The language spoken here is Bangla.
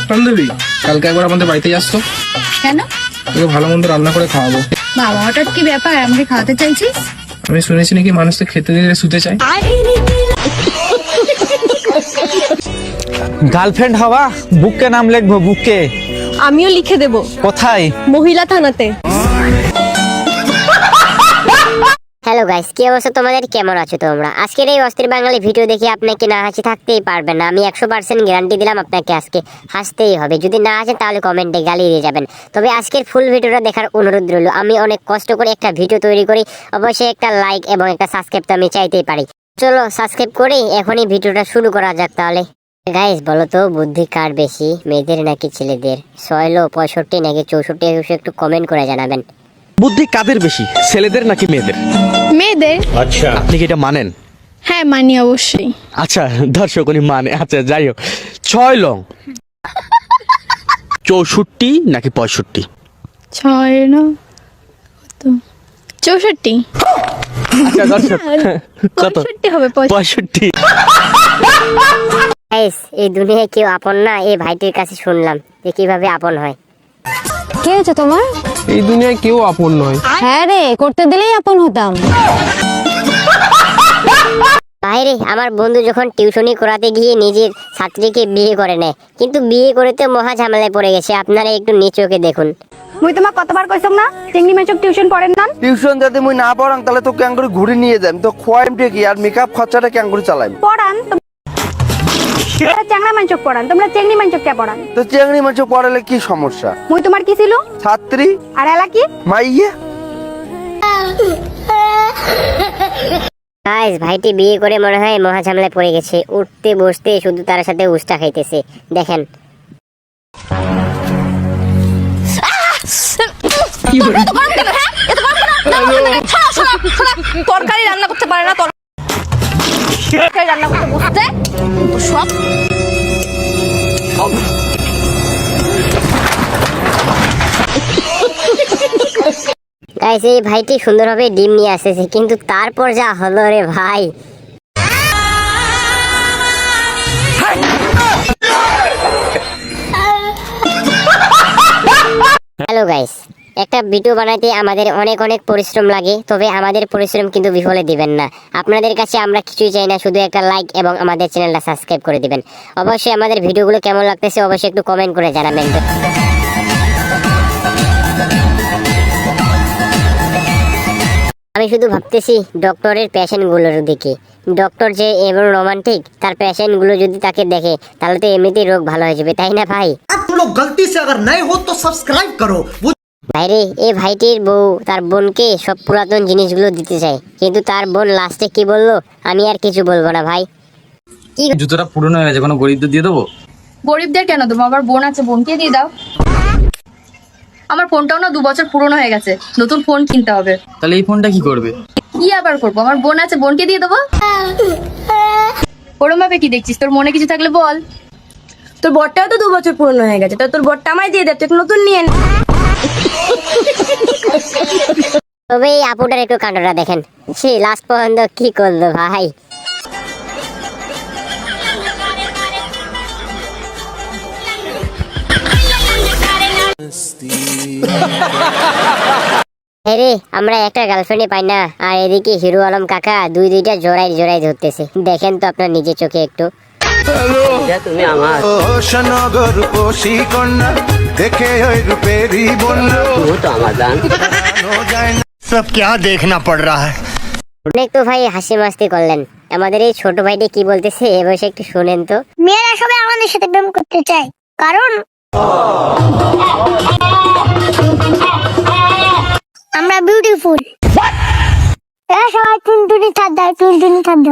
বান্ধবী, কালকে একবার আমাদের বাড়িতে যাস তো। কেন? তোকে ভালো মন্দ রান্না করে খাওয়াবো। বাবা, হঠাৎ কি ব্যাপার? আমাকে খাওয়াতে চাইছিস? আমি শুনেছি নাকি মানুষ তো খেতে দিলে শুতে চায়। গার্লফ্রেন্ড হওয়া বুককে নাম লিখবো, বুককে। আমিও লিখে দেব। কোথায়? মহিলা থানাতে। হ্যালো গাইস, কি অবস্থা তোমাদের? কেমন আছো তোমরা? আজকের এই অস্থির বাঙালি ভিডিও দেখে আপনাকে না হাসি থাকতেই পারবেন না। আমি 100% গ্যারান্টি দিলাম আপনাকে আজকে হাসতেই হবে। যদি না হাসেন তাহলে কমেন্টে গালি দিয়ে যাবেন। তবে আজকের ফুল ভিডিওটা দেখার অনুরোধ রইল। আমি অনেক কষ্ট করে একটা ভিডিও তৈরি করি, অবশ্যই একটা লাইক এবং একটা সাবস্ক্রাইব তো আমি চাইতেই পারি। চলো সাবস্ক্রাইব করে এখনই ভিডিওটা শুরু করা যাক তাহলে। গাইস বলো তো, বুদ্ধি কার বেশি, মেয়েদের নাকি ছেলেদের? 65 নাকি 64 একটু কমেন্ট করে জানাবেন। বুদ্ধি কাদের বেশি, ছেলেদের নাকি মেয়েদের? মেয়েদের। আচ্ছা, আপনি কি এটা মানেন? হ্যাঁ মানি, অবশ্যই। আচ্ছা, দর্শক উনি মানে। আচ্ছা যাই হোক, 6 লং 64 নাকি 65? 6 না কত? 64। আচ্ছা দর্শক, কত? 65 হবে। 65। গাইস, এই দুনিয়ায় কেউ আপন না। এই ভাইটির কাছে শুনলাম যে কিভাবে আপন হয়। কে হয়েছে তোমার? এই দুনিয়ায় কেউ আপন নয়। হ্যাঁ রে, করতে দিলেই আপন হতাম। বাইরে আমার বন্ধু যখন টিউশনি করাতে গিয়ে নিজের ছাত্রীকে বিয়ে করে নেয়, কিন্তু বিয়ে করতে মহা ঝামেলায় পড়ে গেছে। আপনারা একটু নিচোকে দেখুন। মুই তোমাক কতবার কইছম না চিংড়ি মাছক টিউশন পড়েন না? টিউশন যদি মুই না পড়াং তাহলে তো ক্যাঙ্গুরি ঘুরে নিয়ে যাম, তো খোয়াইম কি আর মেকআপ খরচাটা ক্যাঙ্গুরি চালাইম। পড়ান তোমরা চ্যাংড়া মাছক পড়ান, তোমরা চিংড়ি মাছক কে পড়ান? তো চিংড়ি মাছ পড়ালে কি সমস্যা? মুই তোমার কি ছিল? ছাত্রী। আর এলা কি? মাইয়া। গাইস, ভাইটি বিয়ে করে মনে হয় মহা ঝামেলায় পড়ে গেছে। উঠতে বসতে শুধু তার সাথে উস্টা খাইতেছে। দেখেন তরকারি রান্না করতে পারে না, তরকারি রান্না করতে বসতে সব। গাইস, এই ভাইটি সুন্দরভাবে ডিম নিয়ে আসতেছে, কিন্তু তারপর যা হলো রে ভাই। হ্যালো গাইস, একটা ভিডিও বানাতে আমাদের অনেক অনেক পরিশ্রম লাগে, তবে আমাদের পরিশ্রম কিন্তু বিফলে দিবেন না। আপনাদের কাছে আমরা কিছুই চাই না, শুধু একটা লাইক এবং আমাদের চ্যানেলটা সাবস্ক্রাইব করে দিবেন। অবশ্যই আমাদের ভিডিওগুলো কেমন লাগতেছে অবশ্যই একটু কমেন্ট করে জানাবেন। আমি শুধু ভাবতেছি ডক্টরের পেশেন্টগুলোর দিকে। ডক্টর যে এমন রোমান্টিক, তার পেশেন্টগুলো যদি তাকে দেখে তাহলে তো এমনিতেই রোগ ভালো হয়ে যাবে, তাই না ভাই? तुम लोग गलती से अगर नए हो तो सब्सक्राइब करो। ভাইরে, এই ভাইটির বউ তার বোনকে সব পুরাতন জিনিসগুলো দিতে চায়, কিন্তু তার বোন লাস্টে কি বললো? আমি আর কিছু বলবো না ভাই। জুতোটা পুরনো হয়ে গেছে, কোনো গরিবদের দিয়ে দেবো? গরিবদের কেন দেবো? আমার বোন আছে, বোনকে দিয়ে দাও। আমার ফোনটাও না 2 বছর পুরনো হয়ে গেছে, নতুন ফোন কিনতে হবে। তাহলে এই ফোনটা কি করবে? কি আবার করবো? আমার বোন আছে, বোনকে দিয়ে দেবো। ওরম ভাবে কি দেখছিস? তোর মনে কিছু থাকলে বল। তোর বরটাও তো 2 বছর পুরনো হয়ে গেছে, তোর বরটা আমায় দিয়ে দে, তুই নতুন নিয়ে নে। তবে এই আপুটার একটু কাণ্ডটা দেখেন, সে লাস্ট পর্যন্ত কি করলো ভাই। রে, আমরা একটা গার্লফ্রেন্ডে পাই না, আর এদিকে হিরো আলম কাকা দুইটা জোড়াই জোড়াই ধরতেছে। দেখেন তো আপনার নিজের চোখে একটু। তুমি আমার রূপসী কন্যা দেখে ওই রূপেরই বন্যা তো আমার জান সব क्या देखना पड़ रहा है। অনেক তো ভাই হাসি মাস্তি করলেন, আমাদের এই ছোট ভাইটি কি বলতেছে এ বসে একটু শুনেন তো। মেয়েরা সবাই আমাদের সাথে প্রেম করতে চায়, কারণ আমরা বিউটিফুল। এরা সবাই টুনটুনি ঠাড্ডা, টুনটুনি ঠাড্ডা।